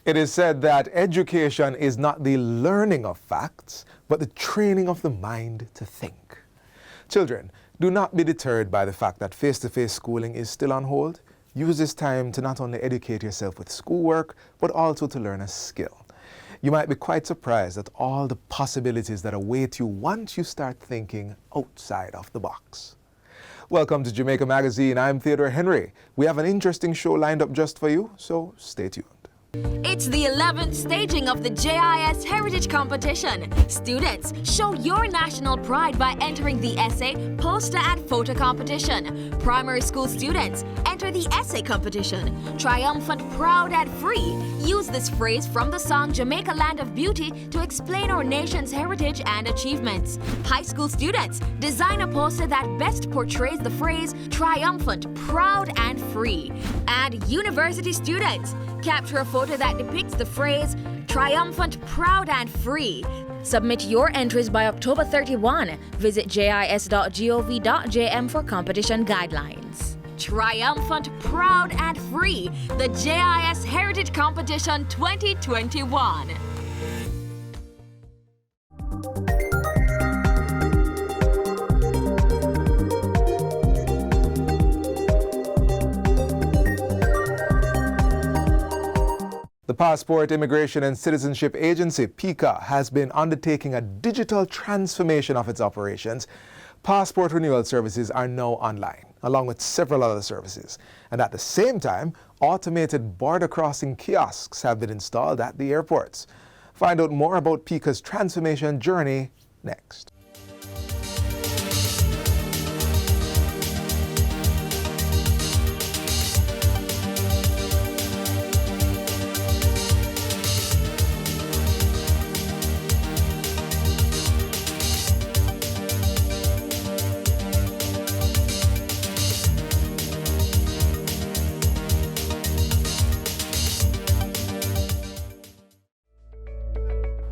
It is said that education is not the learning of facts, but the training of the mind to think. Children, do not be deterred by the fact that face-to-face schooling is still on hold. Use this time to not only educate yourself with schoolwork, but also to learn a skill. You might be quite surprised at all the possibilities that await you once you start thinking outside of the box. Welcome to Jamaica Magazine. I'm Theodore Henry. We have an interesting show lined up just for you, so stay tuned. It's the 11th staging of the JIS Heritage Competition. Students, show your national pride by entering the essay, poster and photo competition. Primary school students, enter the essay competition. Triumphant, proud and free. Use this phrase from the song Jamaica Land of Beauty to explain our nation's heritage and achievements. High school students, design a poster that best portrays the phrase triumphant, proud and free. And university students, capture a photo that depicts the phrase triumphant, proud and free. Submit your entries by October 31. Visit jis.gov.jm for competition guidelines. Triumphant, proud and free. The JIS Heritage Competition 2021. The Passport, Immigration and Citizenship Agency, PICA, has been undertaking a digital transformation of its operations. Passport renewal services are now online, along with several other services. And at the same time, automated border crossing kiosks have been installed at the airports. Find out more about PICA's transformation journey next.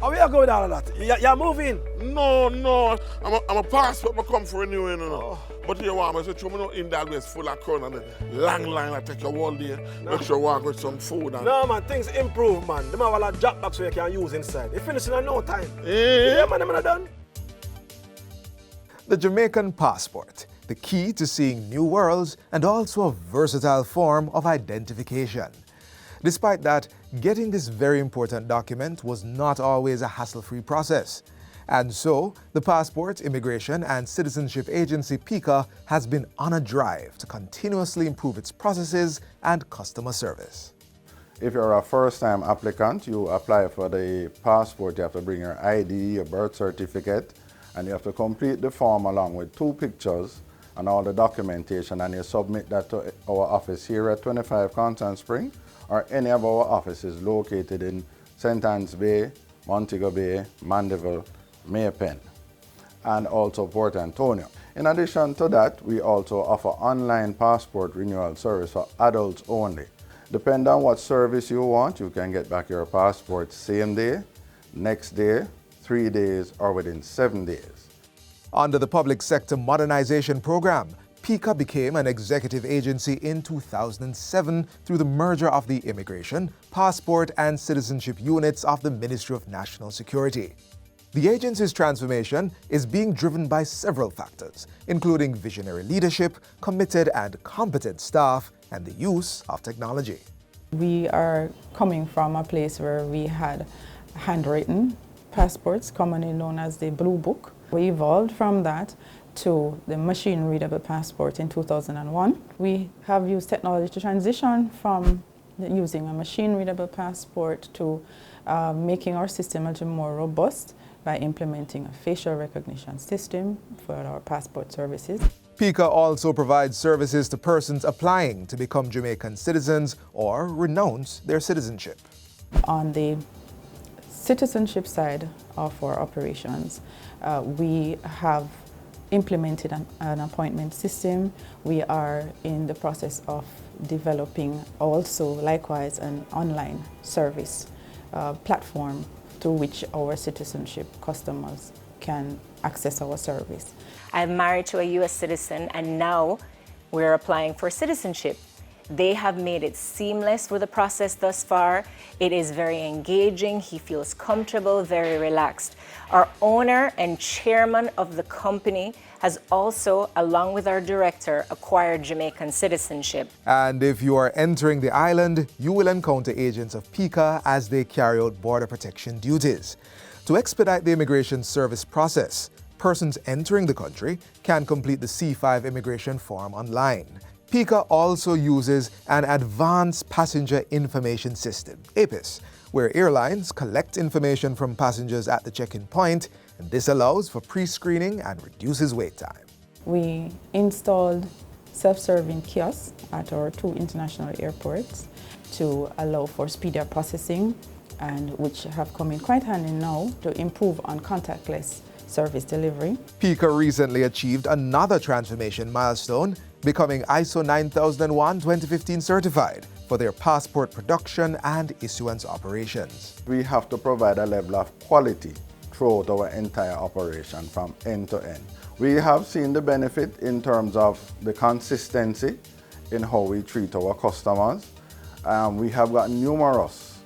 How you go with all of that? You're moving? No. I'm a passport I come for renewing, you know. But you want me to show me no in that place full of crowd and the long line I take you all day. No. Make sure you walk with some food and... No man, things improve man. Them have a lot of drop box where you can use inside. It finishes in no time. Eh? Yeah man, them are done. The Jamaican passport, the key to seeing new worlds and also a versatile form of identification. Despite that, getting this very important document was not always a hassle-free process. And so, the Passport, Immigration and Citizenship Agency, PICA, has been on a drive to continuously improve its processes and customer service. If you're a first-time applicant, you apply for the passport, you have to bring your ID, your birth certificate, and you have to complete the form along with 2 pictures and all the documentation, and you submit that to our office here at 25 Constant Spring, or any of our offices located in St. Anne's Bay, Montego Bay, Mandeville, Maypen, and also Port Antonio. In addition to that, we also offer online passport renewal service for adults only. Depending on what service you want, you can get back your passport same day, next day, 3 days, or within 7 days. Under the Public Sector Modernization Program, PICA became an executive agency in 2007 through the merger of the Immigration, Passport and Citizenship units of the Ministry of National Security. The agency's transformation is being driven by several factors, including visionary leadership, committed and competent staff, and the use of technology. We are coming from a place where we had handwritten passports, commonly known as the Blue Book. We evolved from that to the machine-readable passport in 2001. We have used technology to transition from using a machine-readable passport to making our system a little more robust by implementing a facial recognition system for our passport services. PICA also provides services to persons applying to become Jamaican citizens or renounce their citizenship. On the citizenship side of our operations, we have implemented an appointment system. We are in the process of developing also likewise an online service platform to which our citizenship customers can access our service. I'm married to a U.S. citizen and now we're applying for citizenship. They have made it seamless with the process thus far. It is very engaging. He feels comfortable, very relaxed. Our owner and chairman of the company has also, along with our director, acquired Jamaican citizenship. And if you are entering the island, you will encounter agents of PICA as they carry out border protection duties. To expedite the immigration service process, persons entering the country can complete the C5 immigration form online. PICA also uses an Advanced Passenger Information System, APIS, where airlines collect information from passengers at the check-in point, and this allows for pre-screening and reduces wait time. We installed self-serving kiosks at our 2 international airports to allow for speedier processing, and which have come in quite handy now to improve on contactless service delivery. PICA recently achieved another transformation milestone, becoming ISO 9001-2015 certified for their passport production and issuance operations. We have to provide a level of quality throughout our entire operation from end to end. We have seen the benefit in terms of the consistency in how we treat our customers. We have got numerous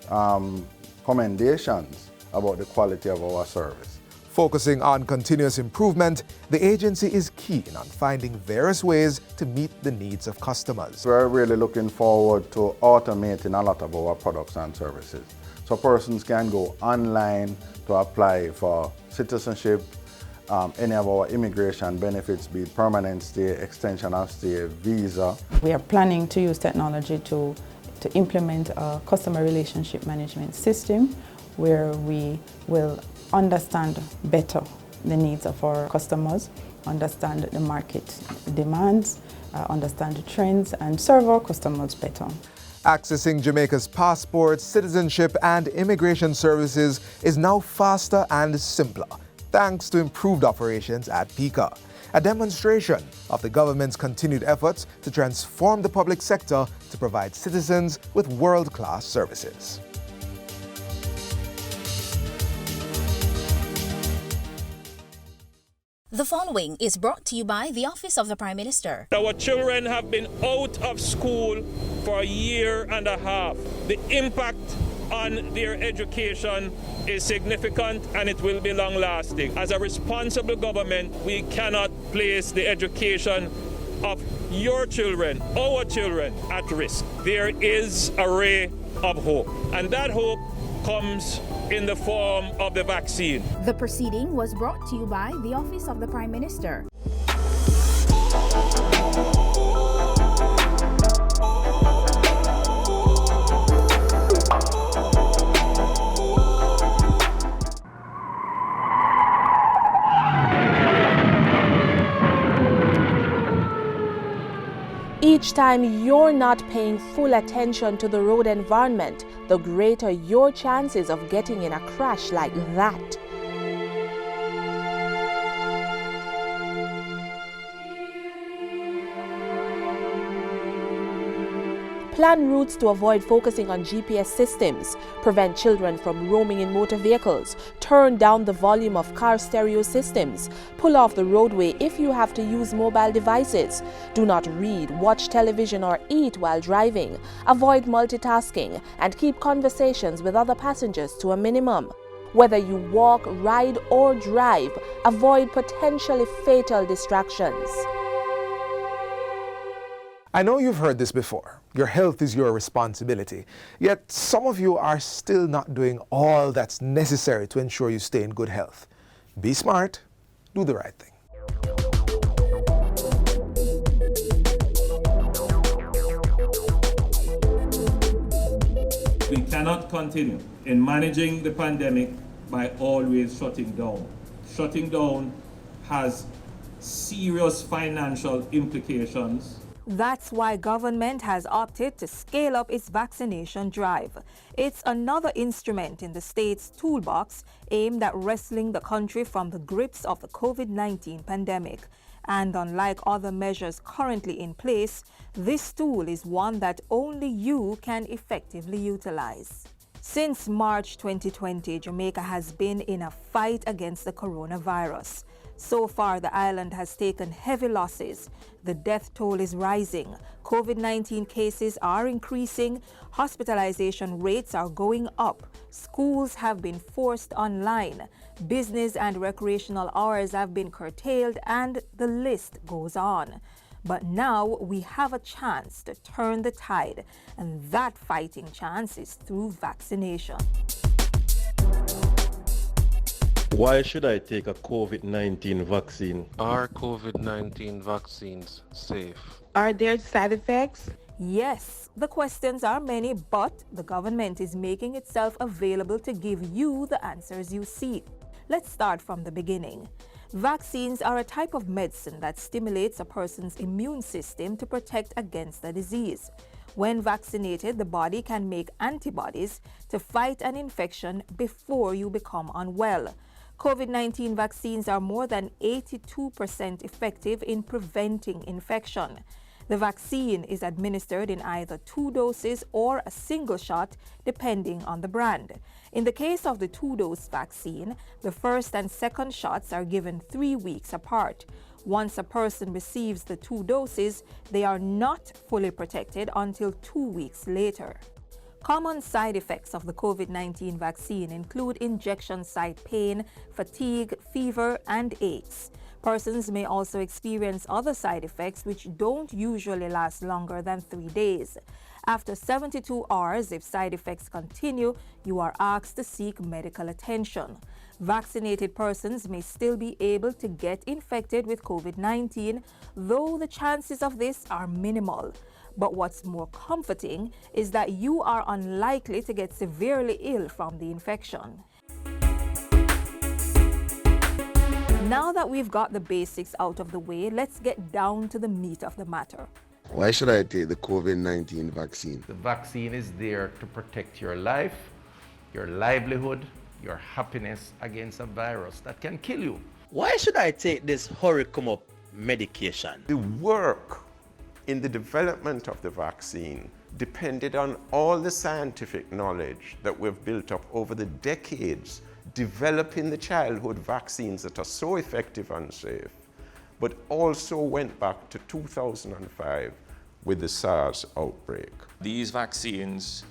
commendations about the quality of our service. Focusing on continuous improvement, the agency is keen on finding various ways to meet the needs of customers. We're really looking forward to automating a lot of our products and services. So persons can go online to apply for citizenship, any of our immigration benefits, be it permanent stay, extension of stay, visa. We are planning to use technology to implement a customer relationship management system where we will understand better the needs of our customers, understand the market demands, understand the trends, and serve our customers better. Accessing Jamaica's passport, citizenship, and immigration services is now faster and simpler, thanks to improved operations at PICA, a demonstration of the government's continued efforts to transform the public sector to provide citizens with world-class services. The following is brought to you by the Office of the Prime Minister. Our children have been out of school for a year and a half. The impact on their education is significant and it will be long-lasting. As a responsible government, we cannot place the education of your children, our children, at risk. There is a ray of hope, and that hope comes in the form of the vaccine. The proceeding was brought to you by the Office of the Prime Minister. Each time you're not paying full attention to the road environment, the greater your chances of getting in a crash like that. Plan routes to avoid focusing on GPS systems, prevent children from roaming in motor vehicles, turn down the volume of car stereo systems, pull off the roadway if you have to use mobile devices, do not read, watch television or eat while driving, avoid multitasking, and keep conversations with other passengers to a minimum. Whether you walk, ride or drive, avoid potentially fatal distractions. I know you've heard this before. Your health is your responsibility. Yet some of you are still not doing all that's necessary to ensure you stay in good health. Be smart, do the right thing. We cannot continue in managing the pandemic by always shutting down. Shutting down has serious financial implications. That's why government has opted to scale up its vaccination drive. It's another instrument in the state's toolbox aimed at wresting the country from the grips of the COVID-19 pandemic. And unlike other measures currently in place, this tool is one that only you can effectively utilize. Since March 2020, Jamaica has been in a fight against the coronavirus. So far, the island has taken heavy losses. The death toll is rising. COVID-19 cases are increasing, hospitalization rates are going up, schools have been forced online, business and recreational hours have been curtailed, and the list goes on. But now we have a chance to turn the tide, and that fighting chance is through vaccination. Why should I take a COVID-19 vaccine? Are COVID-19 vaccines safe? Are there side effects? Yes, the questions are many, but the government is making itself available to give you the answers you seek. Let's start from the beginning. Vaccines are a type of medicine that stimulates a person's immune system to protect against a disease. When vaccinated, the body can make antibodies to fight an infection before you become unwell. COVID-19 vaccines are more than 82% effective in preventing infection. The vaccine is administered in either 2 doses or a single shot, depending on the brand. In the case of the 2-dose vaccine, the first and second shots are given 3 weeks apart. Once a person receives the 2 doses, they are not fully protected until 2 weeks later. Common side effects of the COVID-19 vaccine include injection site pain, fatigue, fever, and aches. Persons may also experience other side effects which don't usually last longer than 3 days. After 72 hours, if side effects continue, you are asked to seek medical attention. Vaccinated persons may still be able to get infected with COVID-19, though the chances of this are minimal. But what's more comforting is that you are unlikely to get severely ill from the infection. Now that we've got the basics out of the way, let's get down to the meat of the matter. Why should I take the COVID-19 vaccine? The vaccine is there to protect your life, your livelihood, your happiness against a virus that can kill you. Why should I take this hurry-come-up medication? The work in the development of the vaccine depended on all the scientific knowledge that we've built up over the decades, developing the childhood vaccines that are so effective and safe, but also went back to 2005 with the SARS outbreak. These vaccines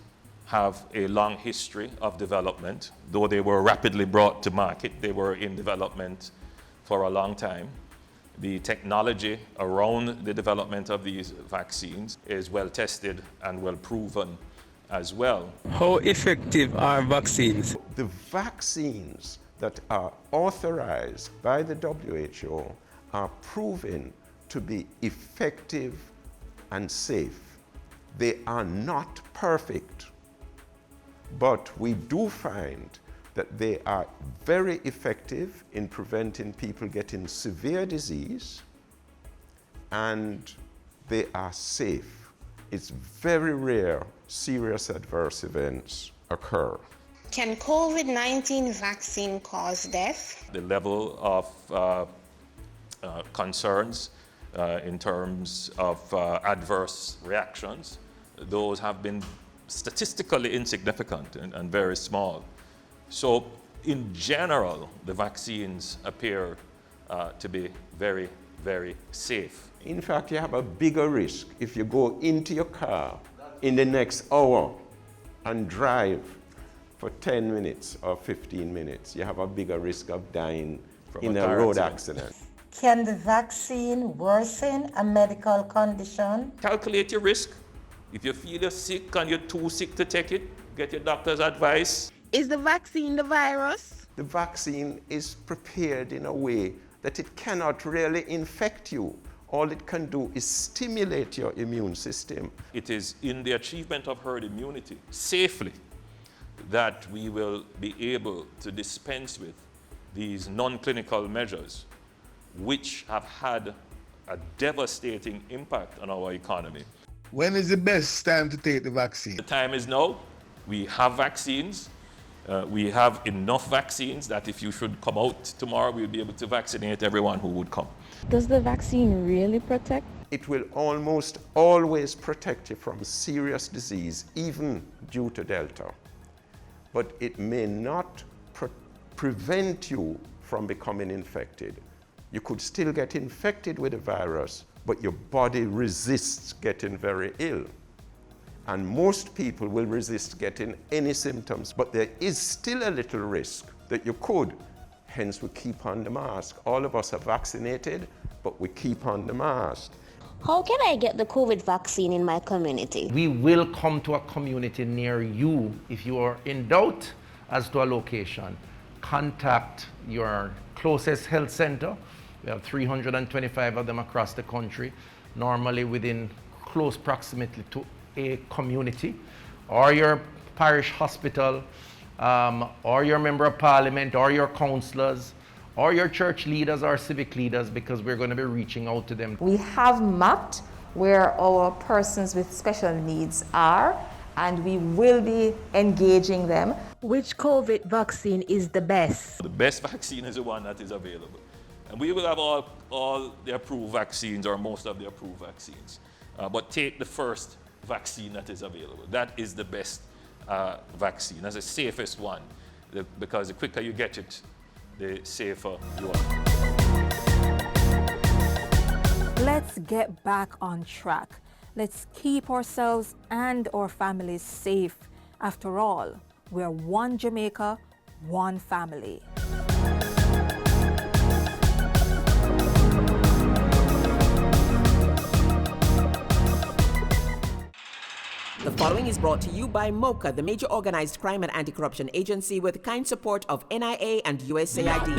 have a long history of development. Though they were rapidly brought to market, they were in development for a long time. The technology around the development of these vaccines is well tested and well proven as well. How effective are vaccines? The vaccines that are authorized by the WHO are proven to be effective and safe. They are not perfect, but we do find that they are very effective in preventing people getting severe disease, and they are safe. It's very rare serious adverse events occur. Can COVID-19 vaccine cause death? The level of concerns in terms of adverse reactions, those have been statistically insignificant and very small. So in general, the vaccines appear to be very, very safe. In fact, you have a bigger risk if you go into your car in the next hour and drive for 10 minutes or 15 minutes. You have a bigger risk of dying in a road accident. Can the vaccine worsen a medical condition? Calculate your risk. If you feel you're sick and you're too sick to take it, get your doctor's advice. Is the vaccine the virus? The vaccine is prepared in a way that it cannot really infect you. All it can do is stimulate your immune system. It is in the achievement of herd immunity safely that we will be able to dispense with these non-clinical measures, which have had a devastating impact on our economy. When is the best time to take the vaccine? The time is now. We have vaccines. We have enough vaccines that if you should come out tomorrow, we'll be able to vaccinate everyone who would come. Does the vaccine really protect? It will almost always protect you from serious disease, even due to Delta. But it may not prevent you from becoming infected. You could still get infected with the virus, but your body resists getting very ill. And most people will resist getting any symptoms, but there is still a little risk that you could. Hence, we keep on the mask. All of us are vaccinated, but we keep on the mask. How can I get the COVID vaccine in my community? We will come to a community near you. If you are in doubt as to a location, contact your closest health center. We have 325 of them across the country, normally within close proximity to a community, or your parish hospital, or your member of parliament, or your councillors, or your church leaders or civic leaders, because we're going to be reaching out to them. We have mapped where our persons with special needs are, and we will be engaging them. Which COVID vaccine is the best? The best vaccine is the one that is available. And we will have all the approved vaccines, or most of the approved vaccines. But take the first vaccine that is available. That is the best vaccine. That's the safest one, because the quicker you get it, the safer you are. Let's get back on track. Let's keep ourselves and our families safe. After all, we're one Jamaica, one family. The following is brought to you by MOCA, the major organized crime and anti-corruption agency, with kind support of NIA and USAID.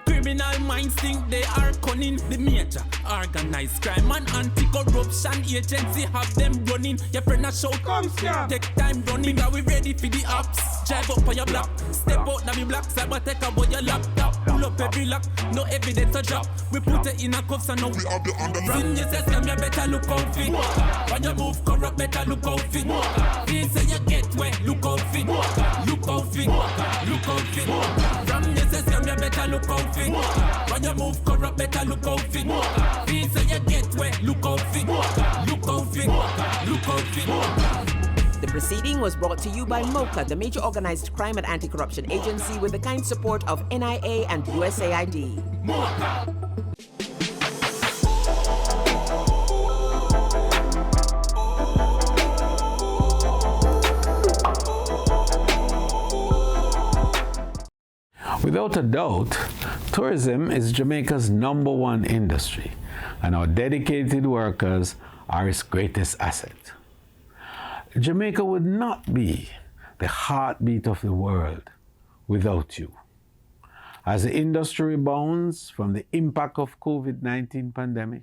Criminal minds think they are cunning. The major organized crime and anti-corruption agency have them running. Your friend a shout, come here. Take time running. Are we ready for the ops? Drive up on your block. Step out now me block. Cyber take away your laptop. Pull up every lock. No evidence to drop. We put it in a cuffs and now we have the under. From your system you better look out fit. When you move corrupt better look out fit. Please say you get wet. Look out fit. Look out fit. Look out fit. From your system you better look out fit. When you move corrupt better look out fit. Please say you get wet. Look out fit. Look out fit. Look out fit. The proceeding was brought to you by MOCA, the major organized crime and anti-corruption agency, with the kind support of NIA and USAID. MOCA. Without a doubt, tourism is Jamaica's #1 industry, and our dedicated workers are its greatest asset. Jamaica would not be the heartbeat of the world without you. As the industry rebounds from the impact of COVID-19 pandemic,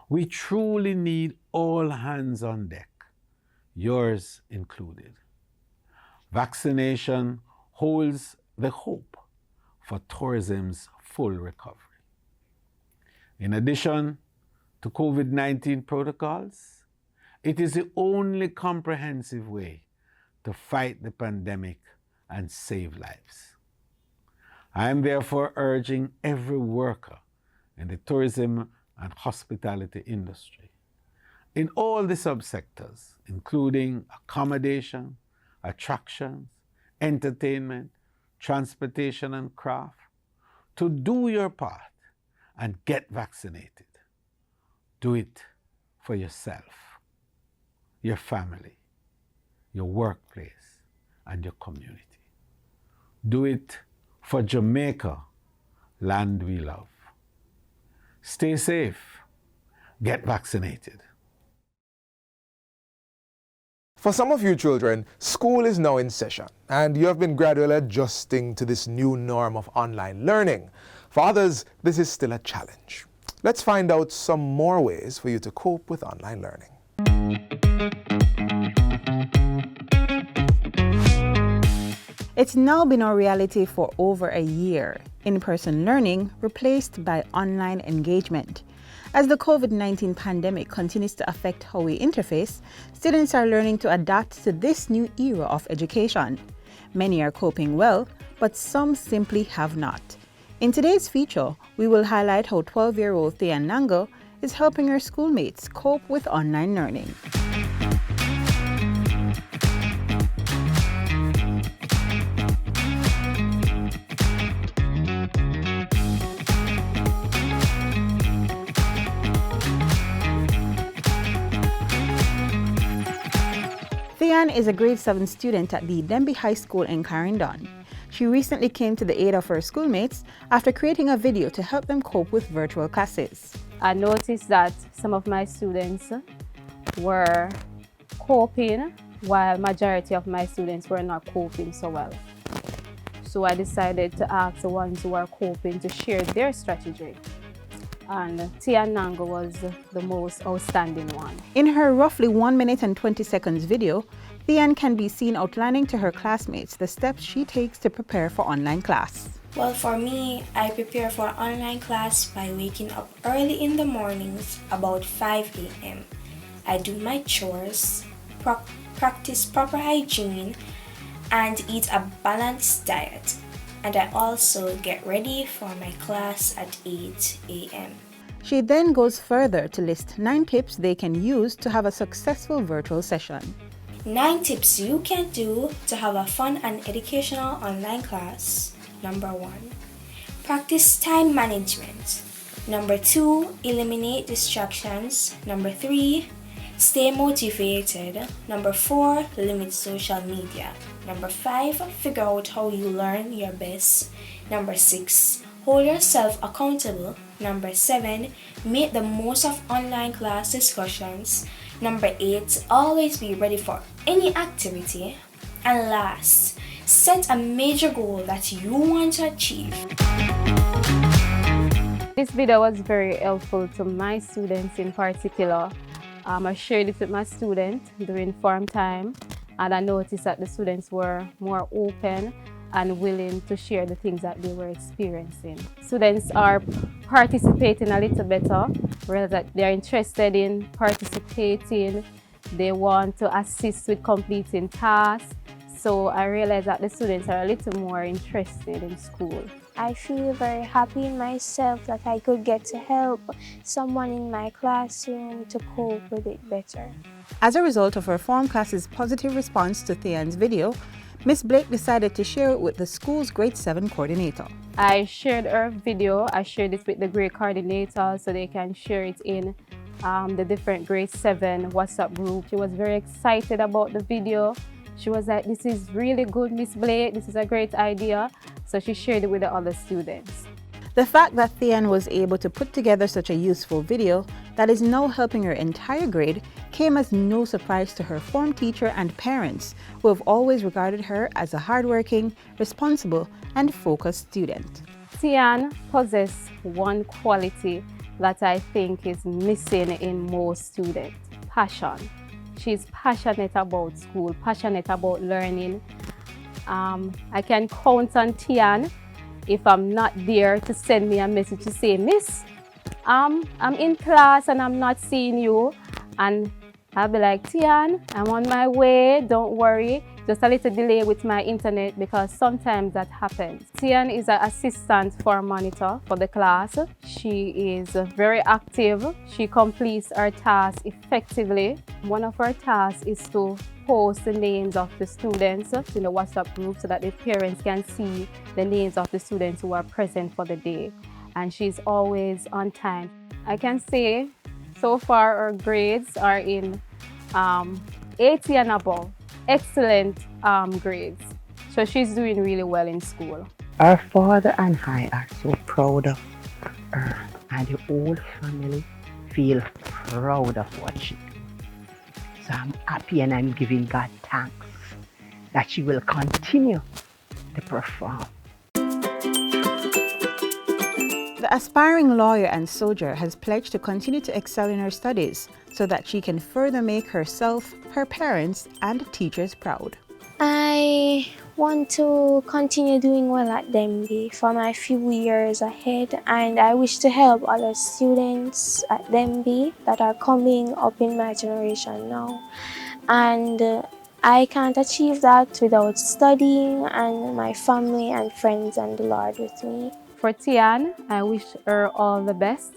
we truly need all hands on deck, yours included. Vaccination holds the hope for tourism's full recovery. In addition to COVID-19 protocols, it is the only comprehensive way to fight the pandemic and save lives. I am therefore urging every worker in the tourism and hospitality industry, in all the subsectors, including accommodation, attractions, entertainment, transportation and craft, to do your part and get vaccinated. Do it for yourself, your family, your workplace, and your community. Do it for Jamaica, land we love. Stay safe. Get vaccinated. For some of you children, school is now in session, and you have been gradually adjusting to this new norm of online learning. For others, this is still a challenge. Let's find out some more ways for you to cope with online learning. It's now been a reality for over a year. In-person learning replaced by online engagement. As the COVID-19 pandemic continues to affect how we interface, students are learning to adapt to this new era of education. Many are coping well, but some simply have not. In today's feature, we will highlight how 12-year-old Thea Nango is helping her schoolmates cope with online learning. Tian is a grade 7 student at the Denby High School in Clarendon. She recently came to the aid of her schoolmates after creating a video to help them cope with virtual classes. I noticed that some of my students were coping while majority of my students were not coping so well. So I decided to ask the ones who are coping to share their strategy. And Tian Nango was the most outstanding one. In her roughly 1 minute and 20 seconds video, Tian can be seen outlining to her classmates the steps she takes to prepare for online class. Well, for me, I prepare for online class by waking up early in the mornings, about 5 a.m. I do my chores, practice proper hygiene, and eat a balanced diet. And I also get ready for my class at 8 a.m. She then goes further to list 9 tips they can use to have a successful virtual session. 9 tips you can do to have a fun and educational online class. Number 1, practice time management. Number 2, eliminate distractions. Number 3, stay motivated. Number 4, limit social media. Number 5, figure out how you learn your best. Number 6, hold yourself accountable. Number 7, make the most of online class discussions. Number 8, always be ready for any activity. And last, set a major goal that you want to achieve. This video was very helpful to my students in particular. I shared it with my students during form time, and I noticed that the students were more open and willing to share the things that they were experiencing. Students are participating a little better, whereas that they're interested in participating, they want to assist with completing tasks. So I realized that the students are a little more interested in school. I feel very happy in myself that I could get to help someone in my classroom to cope with it better. As a result of her form class's positive response to Tian's video, Ms. Blake decided to share it with the school's grade 7 coordinator. I shared her video. I shared it with the grade coordinator so they can share it in the different grade 7 WhatsApp group. She was very excited about the video. She was like, "This is really good, Miss Blake. This is a great idea." So she shared it with the other students. The fact that Tian was able to put together such a useful video that is now helping her entire grade came as no surprise to her form teacher and parents, who have always regarded her as a hardworking, responsible, and focused student. Tian possesses one quality that I think is missing in most students: passion. She's passionate about school, passionate about learning. I can count on Tian if I'm not there to send me a message to say, "Miss, I'm in class and I'm not seeing you." And I'll be like, "Tian, I'm on my way, don't worry. Just a little delay with my internet," because sometimes that happens. Tian is an assistant for monitor for the class. She is very active. She completes her tasks effectively. One of her tasks is to post the names of the students in the WhatsApp group so that the parents can see the names of the students who are present for the day. And she's always on time. I can say so far her grades are in 80 and above. Excellent grades. So she's doing really well in school. Our father and I are so proud of her, and the whole family feel proud of what she does. So I'm happy and I'm giving God thanks that she will continue to perform. The aspiring lawyer and soldier has pledged to continue to excel in her studies so that she can further make herself, her parents, and teachers proud. I want to continue doing well at Denby for my few years ahead, and I wish to help other students at Denby that are coming up in my generation now. And I can't achieve that without studying and my family and friends and the Lord with me. For Tian, I wish her all the best,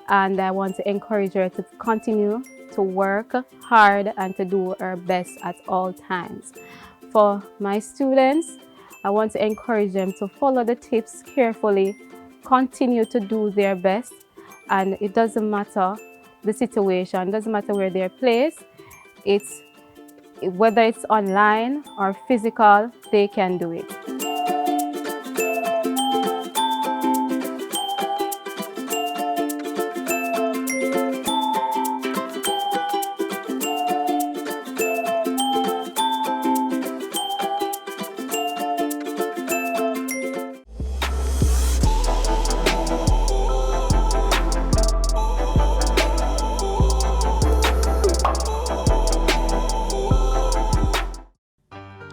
and I want to encourage her to continue to work hard and to do her best at all times. For my students, I want to encourage them to follow the tips carefully, continue to do their best, and it doesn't matter the situation, doesn't matter where they're placed. It's Whether it's online or physical, they can do it.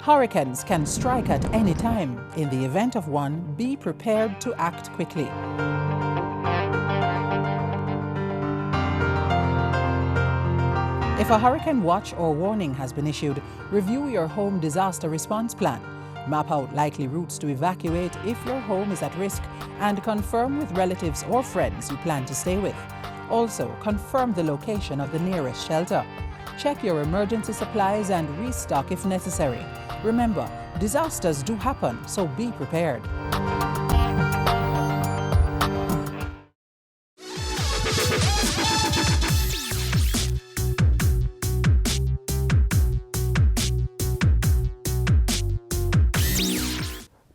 Hurricanes can strike at any time. In the event of one, be prepared to act quickly. If a hurricane watch or warning has been issued, review your home disaster response plan. Map out likely routes to evacuate if your home is at risk and confirm with relatives or friends you plan to stay with. Also, confirm the location of the nearest shelter. Check your emergency supplies and restock if necessary. Remember, disasters do happen, so be prepared.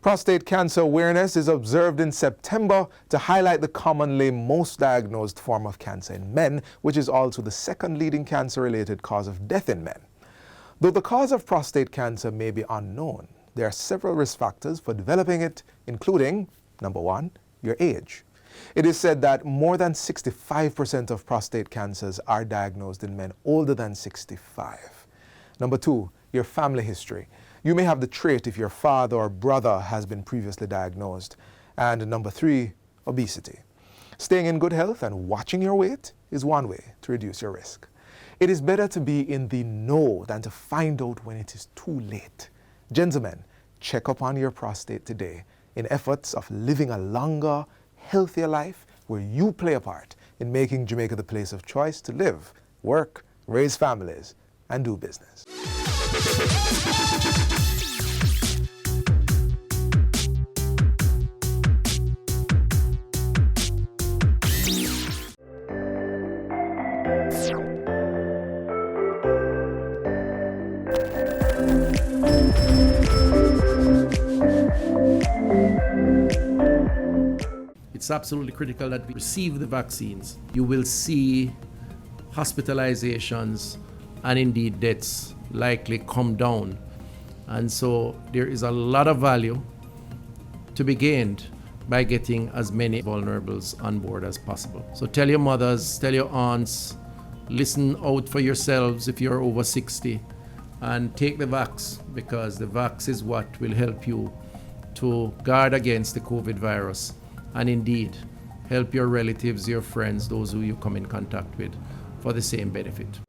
Prostate cancer awareness is observed in September to highlight the commonly most diagnosed form of cancer in men, which is also the second leading cancer-related cause of death in men. Though the cause of prostate cancer may be unknown, there are several risk factors for developing it, including, number one, your age. It is said that more than 65% of prostate cancers are diagnosed in men older than 65. Number two, your family history. You may have the trait if your father or brother has been previously diagnosed. And number three, obesity. Staying in good health and watching your weight is one way to reduce your risk. It is better to be in the know than to find out when it is too late. Gentlemen, check up on your prostate today in efforts of living a longer, healthier life where you play a part in making Jamaica the place of choice to live, work, raise families, and do business. It's absolutely critical that we receive the vaccines. You will see hospitalizations and indeed deaths likely come down. And so there is a lot of value to be gained by getting as many vulnerables on board as possible. So tell your mothers, tell your aunts, listen out for yourselves if you're over 60, and take the vax, because the vax is what will help you to guard against the COVID virus and indeed help your relatives, your friends, those who you come in contact with for the same benefit.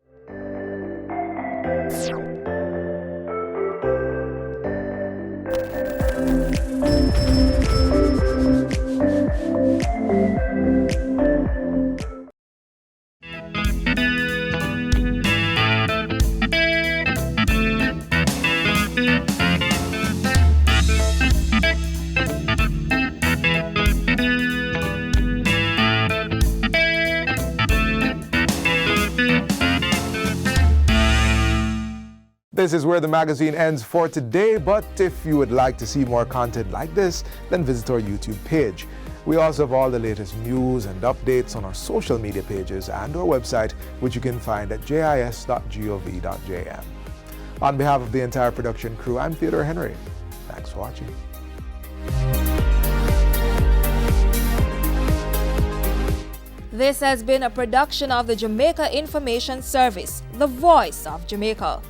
This is where the magazine ends for today, but if you would like to see more content like this, then visit our YouTube page. We also have all the latest news and updates on our social media pages and our website, which you can find at jis.gov.jm. On behalf of the entire production crew, I'm Theodore Henry. Thanks for watching. This has been a production of the Jamaica Information Service, the voice of Jamaica.